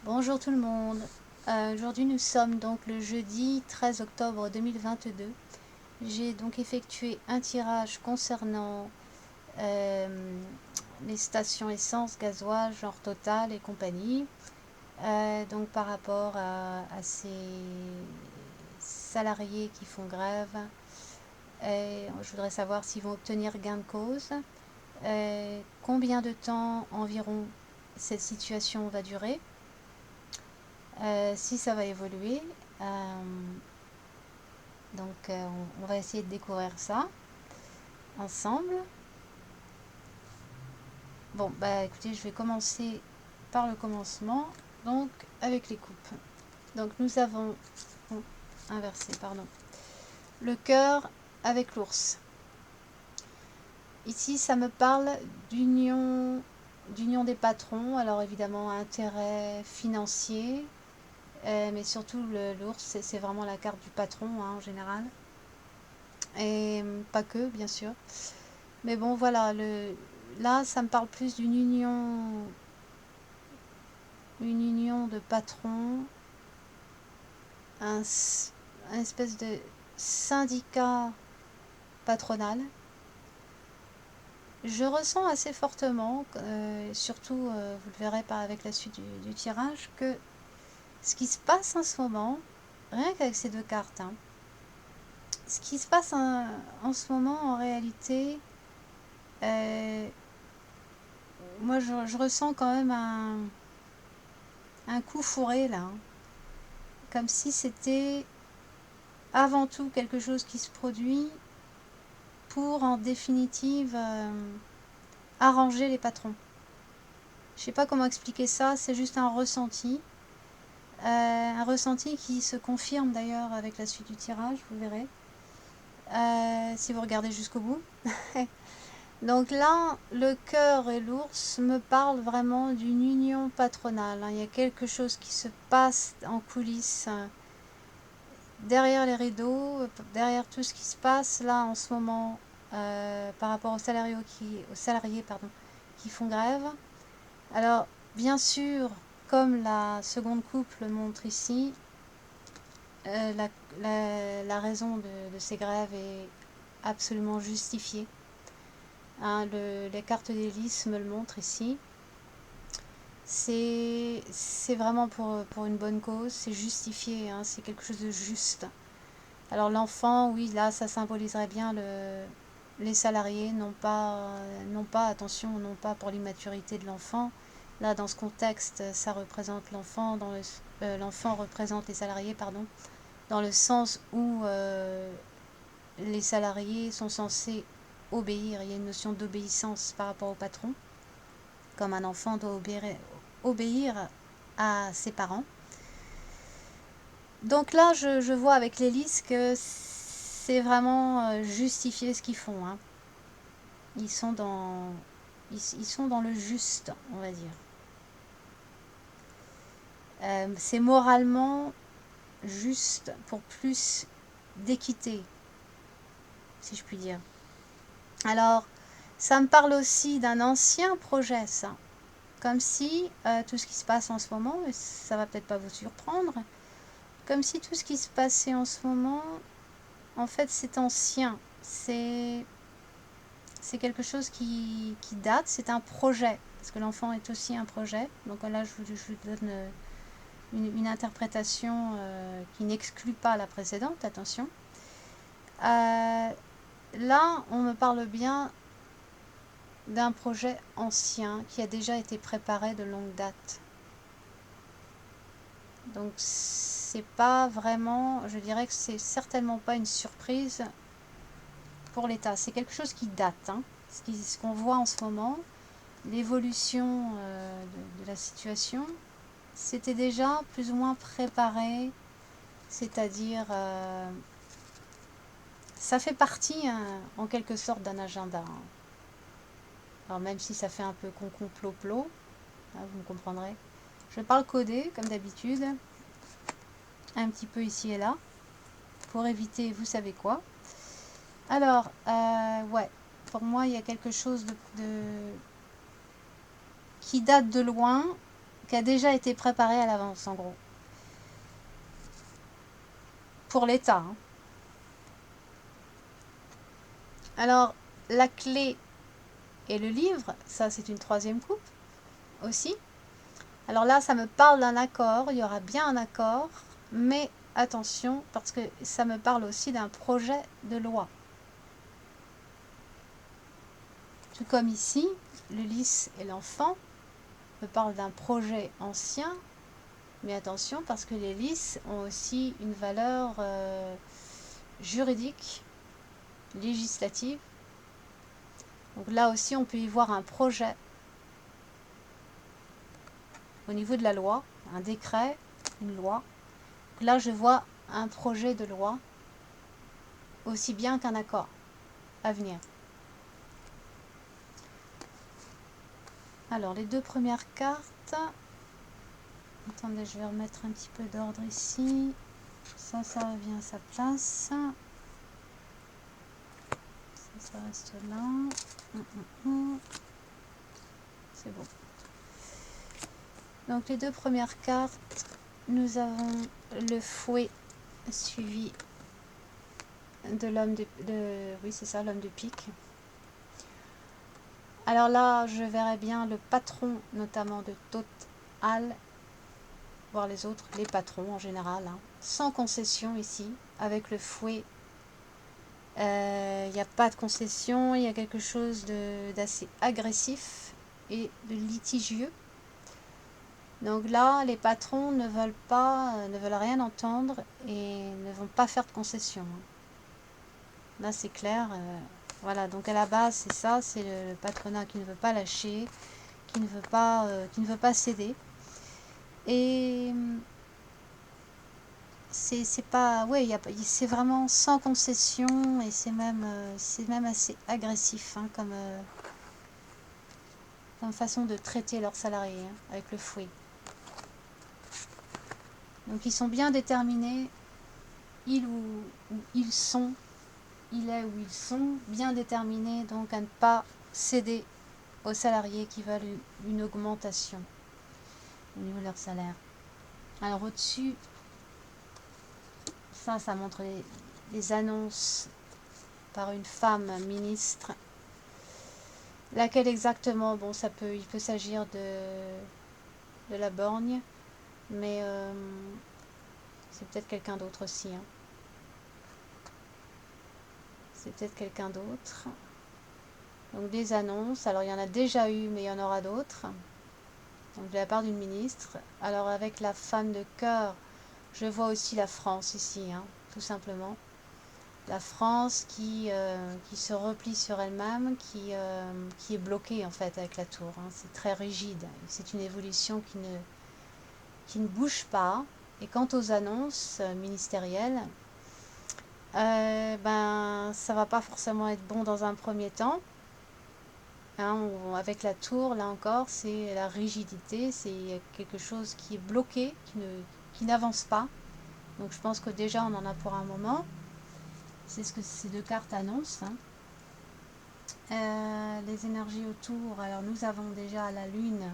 Bonjour tout le monde. Aujourd'hui nous sommes donc le jeudi 13 octobre 2022. J'ai donc effectué un tirage concernant les stations essence, gasoil, genre Total et compagnie. Donc par rapport à ces salariés qui font grève. Je voudrais savoir s'ils vont obtenir gain de cause. Combien de temps environ cette situation va durer, si ça va évoluer. On va essayer de découvrir ça ensemble. Bon, bah écoutez, je vais commencer par le commencement, donc avec les coupes. Donc nous avons, inversé, pardon, le cœur avec l'ours. Ici, ça me parle d'union des patrons. Alors évidemment, intérêt financier, mais surtout l'ours, c'est vraiment la carte du patron en général. Et pas que, bien sûr. Mais bon, voilà, là, ça me parle plus d'une union de patrons, un espèce de syndicat patronal. Je ressens assez fortement, surtout, vous le verrez avec la suite du tirage, que ce qui se passe en ce moment, rien qu'avec ces deux cartes, hein, ce qui se passe en ce moment, en réalité, moi, je ressens quand même un coup fourré, là, hein. Comme si c'était avant tout quelque chose qui se produit pour, en définitive, arranger les patrons. Je sais pas comment expliquer ça, c'est juste un ressenti qui se confirme d'ailleurs avec la suite du tirage, vous verrez, si vous regardez jusqu'au bout. Donc là, le cœur et l'ours me parlent vraiment d'une union patronale, hein. Il y a quelque chose qui se passe en coulisses, derrière les rideaux, derrière tout ce qui se passe là en ce moment, par rapport aux salariés qui font grève. Alors, bien sûr, comme la seconde coupe le montre ici, la raison de ces grèves est absolument justifiée, hein. Les cartes d'hélice me le montrent ici. C'est vraiment pour une bonne cause, c'est justifié, hein, c'est quelque chose de juste. Alors l'enfant, oui, là, ça symboliserait bien les salariés, non pas, attention, non pas pour l'immaturité de l'enfant. Là, dans ce contexte, ça représente l'enfant, l'enfant représente les salariés, pardon, dans le sens où les salariés sont censés obéir. Il y a une notion d'obéissance par rapport au patron, comme un enfant doit obéir à ses parents. Donc là, je vois avec l'hélice que c'est vraiment justifié ce qu'ils font, hein. Ils sont dans le juste, on va dire. C'est moralement juste pour plus d'équité, si je puis dire. Alors, ça me parle aussi d'un ancien projet, ça. Comme si tout ce qui se passe en ce moment, et ça va peut-être pas vous surprendre, comme si tout ce qui se passait en ce moment, en fait, c'est ancien. C'est quelque chose qui date, c'est un projet. Parce que l'enfant est aussi un projet. Donc là, je vous donne une interprétation qui n'exclut pas la précédente, attention. Là, on me parle bien d'un projet ancien qui a déjà été préparé de longue date. Donc c'est pas vraiment, je dirais que c'est certainement pas une surprise pour l'État. C'est quelque chose qui date, hein. Ce qu'on voit en ce moment, l'évolution de la situation, c'était déjà plus ou moins préparé, c'est-à-dire ça fait partie, hein, en quelque sorte d'un agenda, hein. Alors même si ça fait un peu concomplot, hein, vous me comprendrez. Je parle codé comme d'habitude, un petit peu ici et là, pour éviter vous savez quoi. Alors, ouais, pour moi il y a quelque chose qui date de loin, qui a déjà été préparé à l'avance, en gros. Pour l'État. Hein. Alors, la clé et le livre, ça c'est une troisième coupe aussi. Alors là, ça me parle d'un accord, il y aura bien un accord, mais attention, parce que ça me parle aussi d'un projet de loi. Tout comme ici, le lys et l'enfant me parlent d'un projet ancien, mais attention, parce que les lys ont aussi une valeur juridique, législative. Donc là aussi, on peut y voir un projet au niveau de la loi, un décret, une loi. Là, je vois un projet de loi aussi bien qu'un accord à venir. Alors, les deux premières cartes. Attendez, je vais remettre un petit peu d'ordre ici. Ça revient à sa place. Ça reste là. C'est bon. Donc, les deux premières cartes, nous avons le fouet suivi de l'homme oui, c'est ça, l'homme de pique. Alors là, je verrais bien le patron, notamment de Total, voir les autres, les patrons en général, hein, sans concession ici, avec le fouet. Il n'y a pas de concession, il y a quelque chose d'assez agressif et de litigieux. Donc là, les patrons ne veulent rien entendre et ne vont pas faire de concession. Là, c'est clair. Voilà, donc à la base, c'est ça, c'est le patronat qui ne veut pas lâcher, qui ne veut pas céder. Et c'est pas, ouais, c'est vraiment sans concession et c'est même assez agressif hein, comme façon de traiter leurs salariés hein, avec le fouet. Donc ils sont bien déterminés, il est ou ils sont bien déterminés donc à ne pas céder aux salariés qui veulent une augmentation au niveau de leur salaire. Alors au-dessus, ça montre les annonces par une femme ministre. Laquelle exactement? Bon, il peut s'agir de la borgne, mais c'est peut-être quelqu'un d'autre aussi. Hein. C'est peut-être quelqu'un d'autre. Donc des annonces. Alors il y en a déjà eu, mais il y en aura d'autres. Donc de la part d'une ministre. Alors avec la femme de cœur, je vois aussi la France ici, hein, tout simplement. La France qui se replie sur elle-même, qui est bloquée en fait avec la tour. Hein. C'est très rigide. C'est une évolution qui ne bouge pas. Et quant aux annonces ministérielles, ça va pas forcément être bon dans un premier temps. Hein, avec la tour, là encore, c'est la rigidité, c'est quelque chose qui est bloqué, qui n'avance pas. Donc je pense que déjà on en a pour un moment. C'est ce que ces deux cartes annoncent. Hein. Les énergies autour, alors nous avons déjà la lune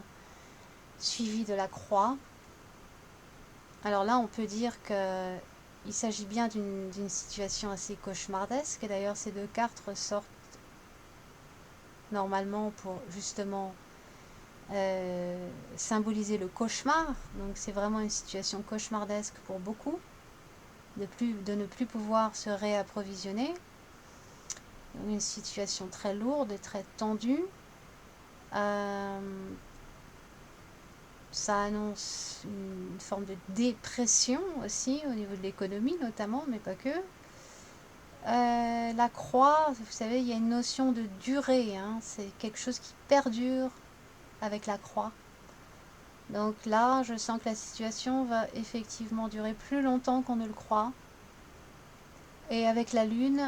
suivie de la croix. Alors là on peut dire que il s'agit bien d'une situation assez cauchemardesque. Et d'ailleurs ces deux cartes ressortent normalement pour justement symboliser le cauchemar. Donc c'est vraiment une situation cauchemardesque pour beaucoup, de ne plus pouvoir se réapprovisionner. Une situation très lourde et très tendue. Ça annonce une forme de dépression aussi au niveau de l'économie notamment, mais pas que. La croix, vous savez, il y a une notion de durée, hein, c'est quelque chose qui perdure avec la croix. Donc là, je sens que la situation va effectivement durer plus longtemps qu'on ne le croit. Et avec la lune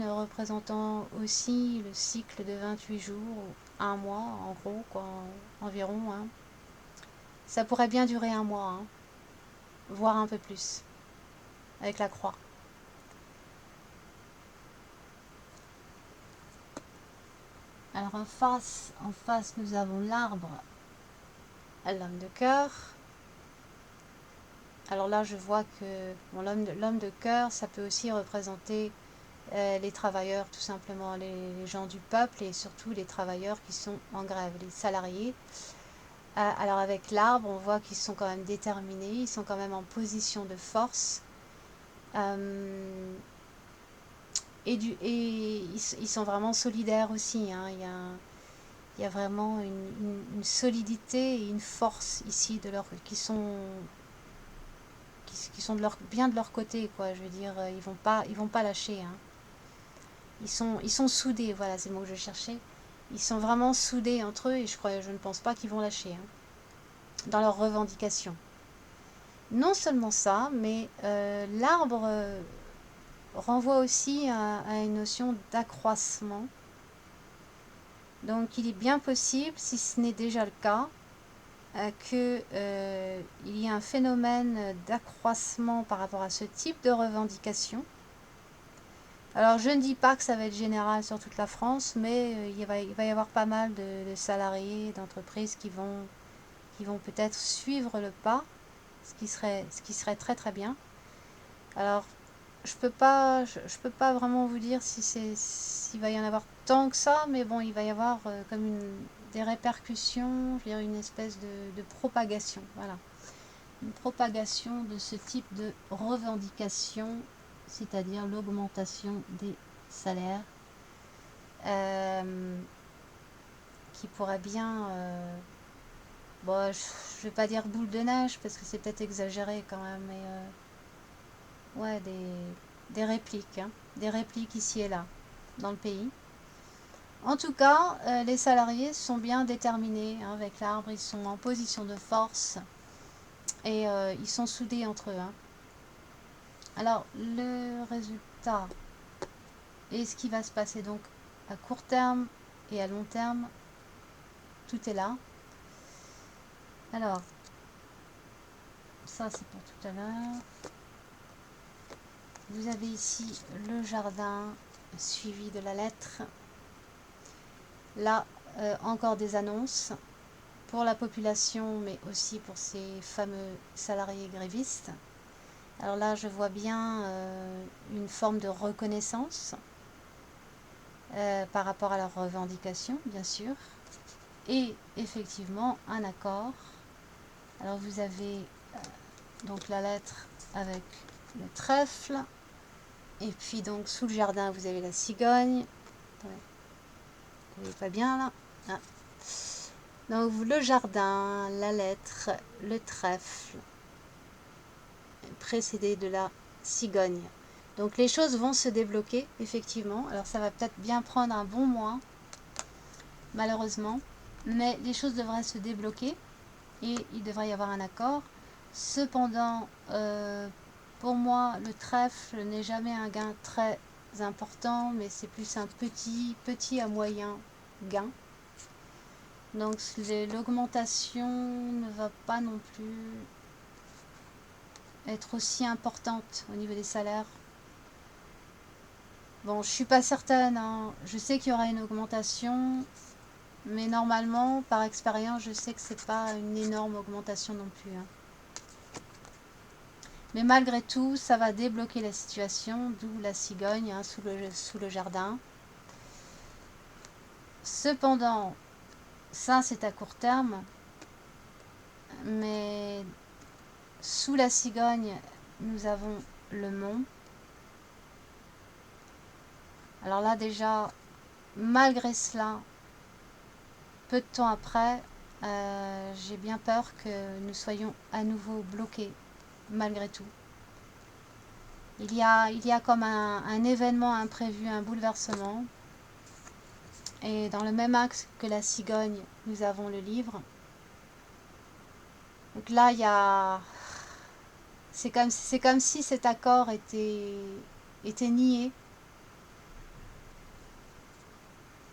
représentant aussi le cycle de 28 jours, un mois en gros, quoi, environ. Hein. Ça pourrait bien durer un mois, hein, voire un peu plus, avec la croix. Alors en face, nous avons l'arbre l'homme de cœur. Alors là, je vois que bon, l'homme de cœur, ça peut aussi représenter les travailleurs, tout simplement, les gens du peuple et surtout les travailleurs qui sont en grève, les salariés. Alors avec l'arbre, on voit qu'ils sont quand même déterminés, ils sont quand même en position de force. Et ils sont vraiment solidaires aussi, hein. Il y a vraiment une solidité et une force ici qui sont bien de leur côté, quoi. Je veux dire, ils vont pas lâcher, hein. Ils sont soudés, voilà, c'est le mot que je cherchais. Ils sont vraiment soudés entre eux et je ne pense pas qu'ils vont lâcher, hein, dans leurs revendications. Non seulement ça, mais l'arbre renvoie aussi à une notion d'accroissement. Donc il est bien possible, si ce n'est déjà le cas, qu'il y ait un phénomène d'accroissement par rapport à ce type de revendication. Alors je ne dis pas que ça va être général sur toute la France, mais il va y avoir pas mal de salariés, d'entreprises qui vont peut-être suivre le pas, ce qui serait très très bien. Alors je peux pas vraiment vous dire s'il va y en avoir tant que ça, mais bon, il va y avoir comme des répercussions, je veux dire une espèce de propagation, voilà. Une propagation de ce type de revendication, c'est-à-dire l'augmentation des salaires, qui pourrait bien, bon, je vais pas dire boule de neige, parce que c'est peut-être exagéré quand même, mais ouais, des répliques, hein, des répliques ici et là, dans le pays. En tout cas, les salariés sont bien déterminés, hein, avec l'arbre, ils sont en position de force et ils sont soudés entre eux, hein. Alors, le résultat et ce qui va se passer donc à court terme et à long terme, tout est là. Alors, ça c'est pour tout à l'heure. Vous avez ici le jardin suivi de la lettre. Là, encore des annonces pour la population, mais aussi pour ces fameux salariés grévistes. Alors là, je vois bien une forme de reconnaissance par rapport à leurs revendications, bien sûr. Et effectivement, un accord. Alors vous avez donc la lettre avec le trèfle. Et puis donc sous le jardin, vous avez la cigogne. Attendez, vous voyez pas bien là. Ah. Donc le jardin, la lettre, le trèfle, précédé de la cigogne. Donc les choses vont se débloquer, effectivement. Alors ça va peut-être bien prendre un bon mois, malheureusement. Mais les choses devraient se débloquer et il devrait y avoir un accord. Cependant, pour moi, le trèfle n'est jamais un gain très important, mais c'est plus un petit à moyen gain. Donc l'augmentation ne va pas non plus être aussi importante au niveau des salaires. Bon, je suis pas certaine, hein. Je sais qu'il y aura une augmentation, mais normalement, par expérience, je sais que c'est pas une énorme augmentation non plus, hein. Mais malgré tout, ça va débloquer la situation, d'où la cigogne, hein, sous le jardin. Cependant, ça c'est à court terme, mais sous la cigogne, nous avons le mont. Alors là déjà, malgré cela, peu de temps après, j'ai bien peur que nous soyons à nouveau bloqués, malgré tout. Il y a comme un événement imprévu, un bouleversement. Et dans le même axe que la cigogne, nous avons le livre. Donc là, il y a... C'est comme si cet accord était nié.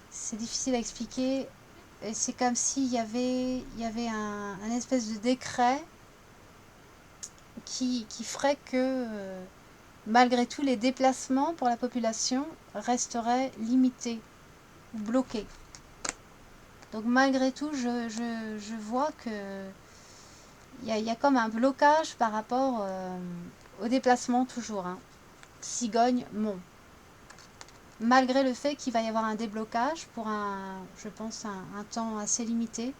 C'est difficile à expliquer. C'est comme s'il y avait un espèce de décret qui ferait que, malgré tout, les déplacements pour la population resteraient limités ou bloqués. Donc malgré tout, je vois que il y a comme un blocage par rapport au déplacement toujours. Hein. Cigogne, Mont. Malgré le fait qu'il va y avoir un déblocage pour je pense, un temps assez limité.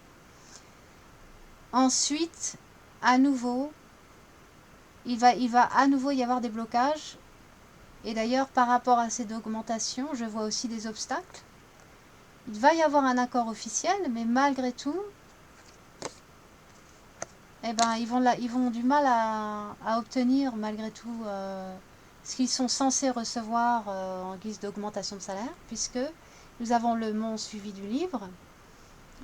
Ensuite, à nouveau, il va à nouveau y avoir des blocages. Et d'ailleurs, par rapport à cette augmentation, je vois aussi des obstacles. Il va y avoir un accord officiel, mais malgré tout, eh ben, ils vont du mal à obtenir malgré tout ce qu'ils sont censés recevoir en guise d'augmentation de salaire, puisque nous avons le mont suivi du livre.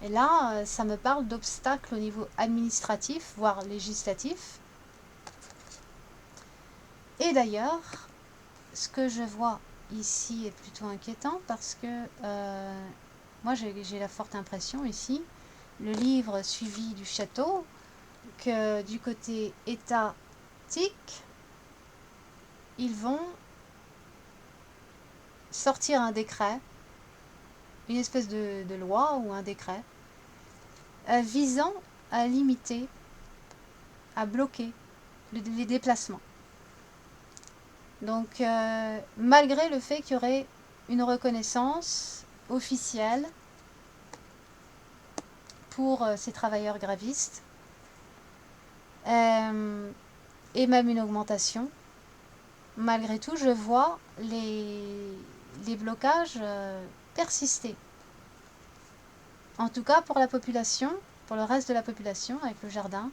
Et là, ça me parle d'obstacles au niveau administratif, voire législatif. Et d'ailleurs, ce que je vois ici est plutôt inquiétant parce que moi j'ai la forte impression ici, le livre suivi du château, que du côté étatique, ils vont sortir un décret, une espèce de loi ou un décret, visant à limiter, à bloquer les déplacements. Donc, malgré le fait qu'il y aurait une reconnaissance officielle pour ces travailleurs grévistes, et même une augmentation, malgré tout, je vois les blocages persister. En tout cas, pour la population, pour le reste de la population, avec le jardin,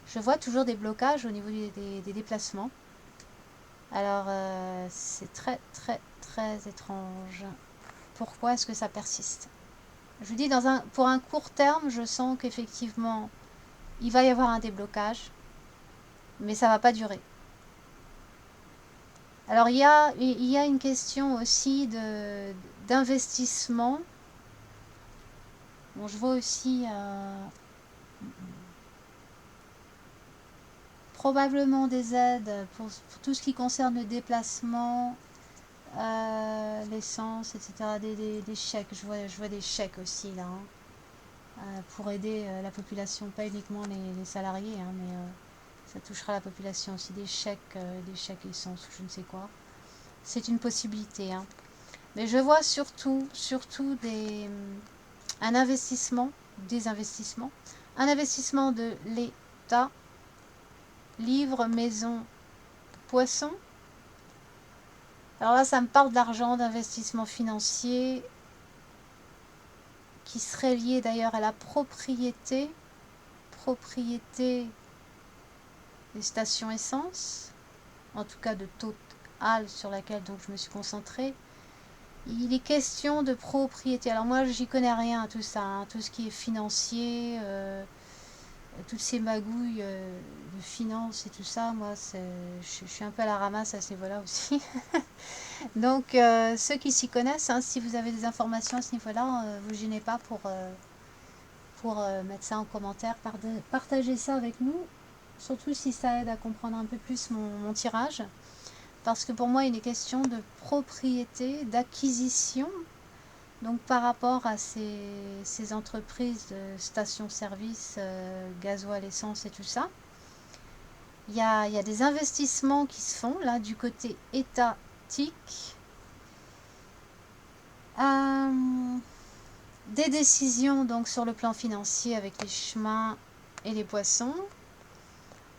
je vois toujours des blocages au niveau des déplacements. Alors, c'est très, très, très étrange. Pourquoi est-ce que ça persiste? Je vous dis, pour un court terme, je sens qu'effectivement, il va y avoir un déblocage, mais ça ne va pas durer. Alors, il y a une question aussi d'investissement. Bon, je vois aussi probablement des aides pour tout ce qui concerne le déplacement, l'essence, etc. Des chèques. Je vois des chèques aussi là, pour aider la population, pas uniquement les salariés, hein, mais ça touchera la population aussi. Des chèques essence, je ne sais quoi. C'est une possibilité. Hein. Mais je vois surtout un investissement, des investissements, un investissement de l'État, livres, maisons, poissons. Alors là, ça me parle d'argent, d'investissement financier, qui serait lié d'ailleurs à la propriété des stations essence, en tout cas de Total sur laquelle donc je me suis concentrée. Il est question de propriété. Alors moi, j'y connais rien à tout ça, hein, tout ce qui est financier, toutes ces magouilles de finances et tout ça. Moi, je suis un peu à la ramasse à ce niveau-là aussi. Donc, ceux qui s'y connaissent, hein, si vous avez des informations à ce niveau-là, vous gênez pas pour mettre ça en commentaire, partager ça avec nous, surtout si ça aide à comprendre un peu plus mon tirage. Parce que pour moi, il est question de propriété, d'acquisition. Donc par rapport à ces entreprises de stations-service, gasoil, essence et tout ça, il y a des investissements qui se font là du côté étatique. Des décisions donc sur le plan financier avec les chemins et les poissons.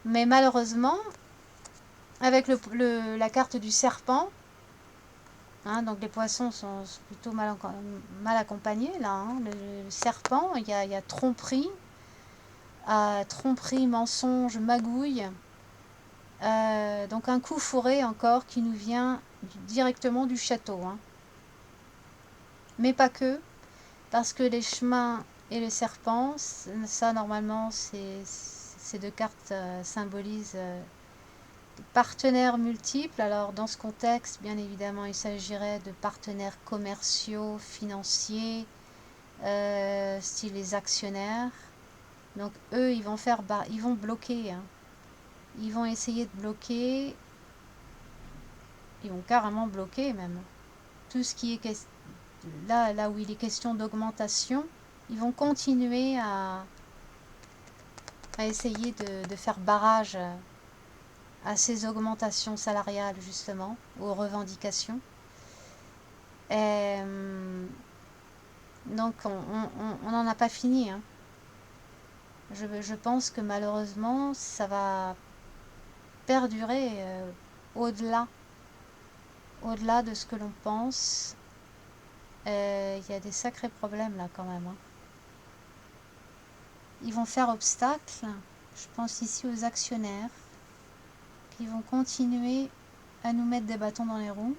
Mais malheureusement, avec la carte du serpent, hein, donc les poissons sont plutôt mal accompagnés là. Hein, le serpent, il y a tromperie, mensonge, magouille. Donc un coup fourré encore qui nous vient directement du château. Hein. Mais pas que, parce que les chemins et le serpent, ça normalement ces deux cartes symbolisent partenaires multiples. Alors dans ce contexte, bien évidemment, il s'agirait de partenaires commerciaux, financiers, style les actionnaires. Donc eux, ils vont bloquer. Hein. Ils vont essayer de bloquer. Ils vont carrément bloquer même. Tout ce qui est là où il est question d'augmentation, ils vont continuer à à essayer de faire barrage à ces augmentations salariales, justement, aux revendications. Et, donc, on n'en a pas fini, hein. Je pense que malheureusement, ça va perdurer au-delà de ce que l'on pense. Il y a des sacrés problèmes là quand même, hein. Ils vont faire obstacle, je pense ici aux actionnaires, qui vont continuer à nous mettre des bâtons dans les roues.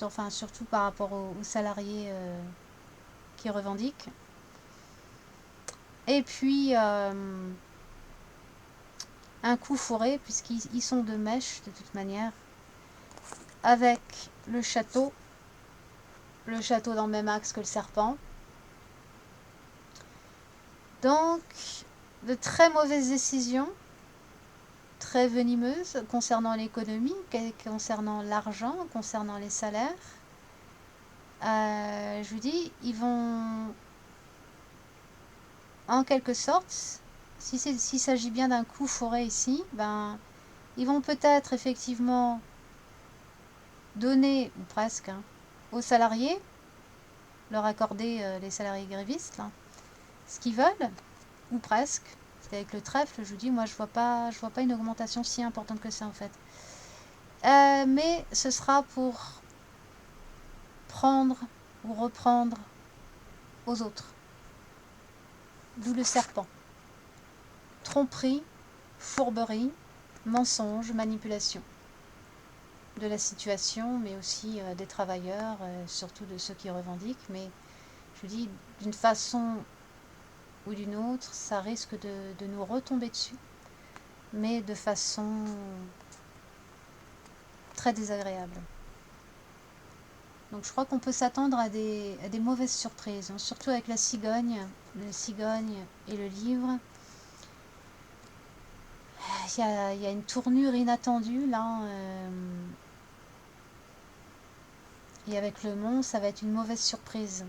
Enfin, surtout par rapport aux salariés qui revendiquent. Et puis, un coup fourré, puisqu'ils sont de mèche de toute manière, avec le château dans le même axe que le serpent. Donc, de très mauvaises décisions, très venimeuses, concernant l'économie, concernant l'argent, concernant les salaires. Je vous dis, ils vont, en quelque sorte, s'il s'agit bien d'un coup fourré ici, ben, ils vont peut-être effectivement donner, ou presque, hein, aux salariés, leur accorder, les salariés grévistes, là, ce qu'ils veulent, ou presque. Parce qu'avec le trèfle, je vous dis, moi je vois pas une augmentation si importante que ça en fait. Mais ce sera pour prendre ou reprendre aux autres. D'où le serpent. Tromperie, fourberie, mensonge, manipulation de la situation, mais aussi des travailleurs, surtout de ceux qui revendiquent. Mais je vous dis, d'une façon ou d'une autre, ça risque de nous retomber dessus, mais de façon très désagréable. Donc je crois qu'on peut s'attendre à des mauvaises surprises, hein, surtout avec la cigogne et le livre. Il y a une tournure inattendue là, et avec le mont, ça va être une mauvaise surprise.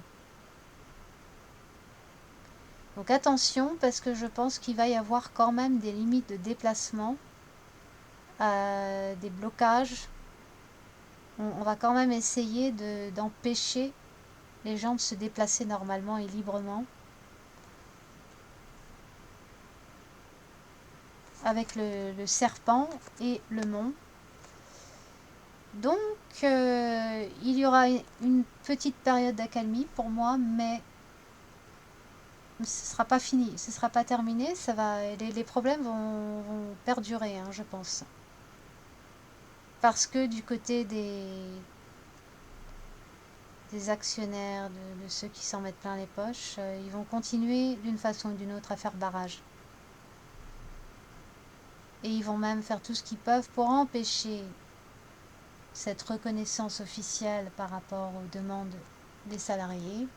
Donc attention, parce que je pense qu'il va y avoir quand même des limites de déplacement, des blocages. On va quand même essayer d'empêcher les gens de se déplacer normalement et librement. Avec le serpent et le mont. Donc, il y aura une petite période d'accalmie pour moi, mais ce ne sera pas fini, ce ne sera pas terminé. Les problèmes vont perdurer, hein, je pense. Parce que du côté des actionnaires, de ceux qui s'en mettent plein les poches, ils vont continuer d'une façon ou d'une autre à faire barrage. Et ils vont même faire tout ce qu'ils peuvent pour empêcher cette reconnaissance officielle par rapport aux demandes des salariés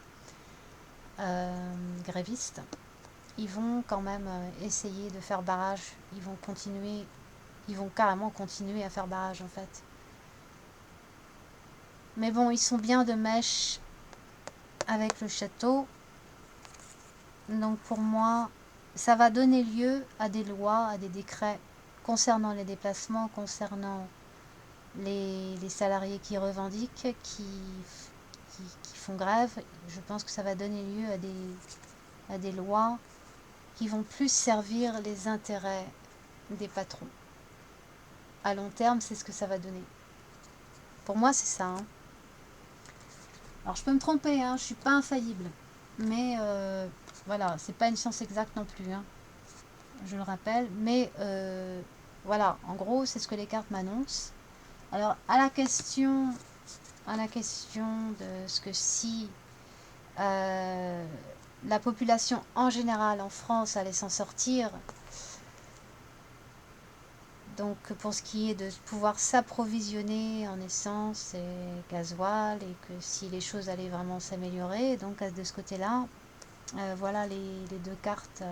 grévistes. Ils vont quand même essayer de faire barrage. Ils vont carrément continuer à faire barrage en fait. Mais bon, ils sont bien de mèche avec le château. Donc pour moi, ça va donner lieu à des lois, à des décrets concernant les déplacements, concernant les salariés qui revendiquent, qui font grève. Je pense que ça va donner lieu à des lois qui vont plus servir les intérêts des patrons. À long terme, c'est ce que ça va donner. Pour moi, c'est ça, hein. Alors, je peux me tromper, hein, je ne suis pas infaillible. Mais voilà, c'est pas une science exacte non plus, hein, je le rappelle. Mais voilà, en gros, c'est ce que les cartes m'annoncent. Alors, à la question de ce que si la population en général en France allait s'en sortir, donc pour ce qui est de pouvoir s'approvisionner en essence et gasoil, et que si les choses allaient vraiment s'améliorer, donc de ce côté-là, voilà les deux cartes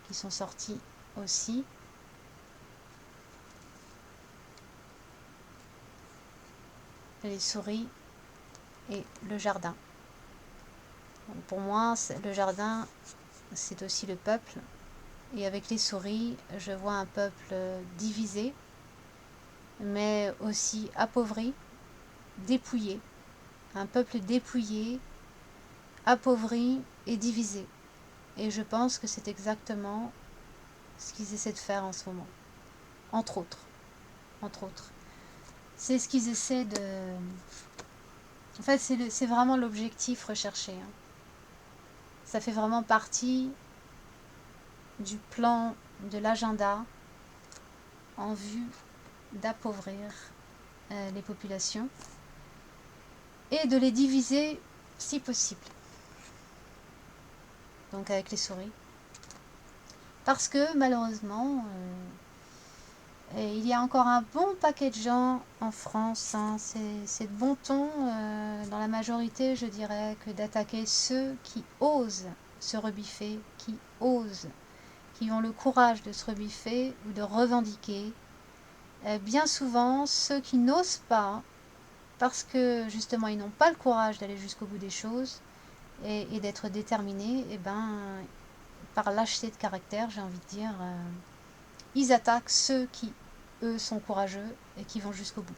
qui sont sorties aussi. Les souris et le jardin. Pour moi, le jardin, c'est aussi le peuple. Et avec les souris, je vois un peuple divisé, mais aussi appauvri, dépouillé. Un peuple dépouillé, appauvri et divisé. Et je pense que c'est exactement ce qu'ils essaient de faire en ce moment. Entre autres. Entre autres. C'est ce qu'ils essaient de... En fait, c'est vraiment l'objectif recherché. Hein. Ça fait vraiment partie du plan, de l'agenda en vue d'appauvrir les populations et de les diviser si possible. Donc avec les souris. Parce que malheureusement, il y a encore un bon paquet de gens en France. Hein, c'est de bon ton, dans la majorité, je dirais, que d'attaquer ceux qui osent se rebiffer, qui osent, qui ont le courage de se rebiffer ou de revendiquer. Bien souvent, ceux qui n'osent pas, parce que justement ils n'ont pas le courage d'aller jusqu'au bout des choses et d'être déterminés, et ben, par lâcheté de caractère, j'ai envie de dire, ils attaquent ceux qui, eux, sont courageux et qui vont jusqu'au bout.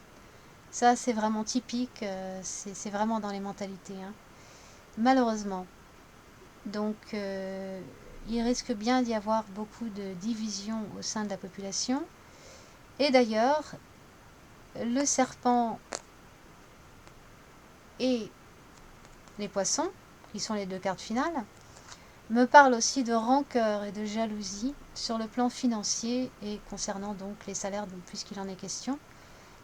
Ça, c'est vraiment typique, c'est vraiment dans les mentalités, hein. Malheureusement. Donc, il risque bien d'y avoir beaucoup de divisions au sein de la population. Et d'ailleurs, le serpent et les poissons, qui sont les deux cartes finales, me parlent aussi de rancœur et de jalousie sur le plan financier et concernant donc les salaires, puisqu'il en est question,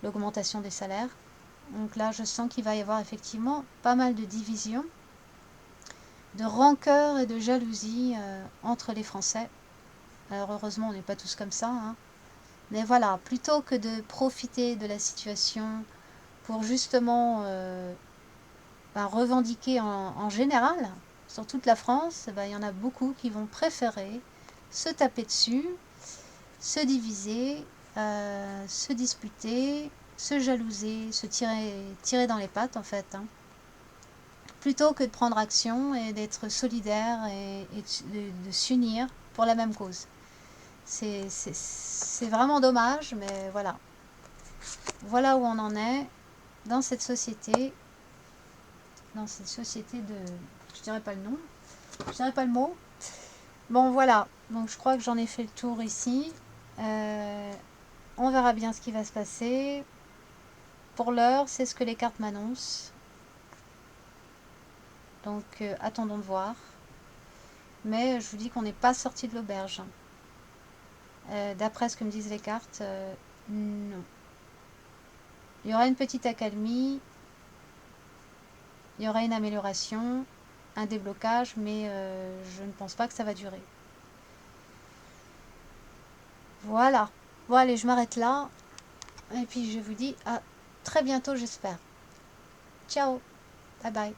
l'augmentation des salaires. Donc là, je sens qu'il va y avoir effectivement pas mal de divisions, de rancœur et de jalousie entre les Français. Alors heureusement, on n'est pas tous comme ça, hein. Mais voilà, plutôt que de profiter de la situation pour justement revendiquer en général, sur toute la France, il y en a beaucoup qui vont préférer se taper dessus, se diviser, se disputer, se jalouser, se tirer dans les pattes en fait, hein, plutôt que de prendre action et d'être solidaire et de s'unir pour la même cause. C'est vraiment dommage, mais voilà. Voilà où on en est dans cette société de... Je dirais pas le nom, je dirais pas le mot. Bon voilà, donc je crois que j'en ai fait le tour ici. On verra bien ce qui va se passer. Pour l'heure, c'est ce que les cartes m'annoncent. Donc attendons de voir. Mais je vous dis qu'on n'est pas sorti de l'auberge. D'après ce que me disent les cartes, non. Il y aura une petite accalmie, il y aura une amélioration, un déblocage, mais je ne pense pas que ça va durer. Voilà. Bon allez, je m'arrête là. Et puis je vous dis à très bientôt, j'espère. Ciao. Bye bye.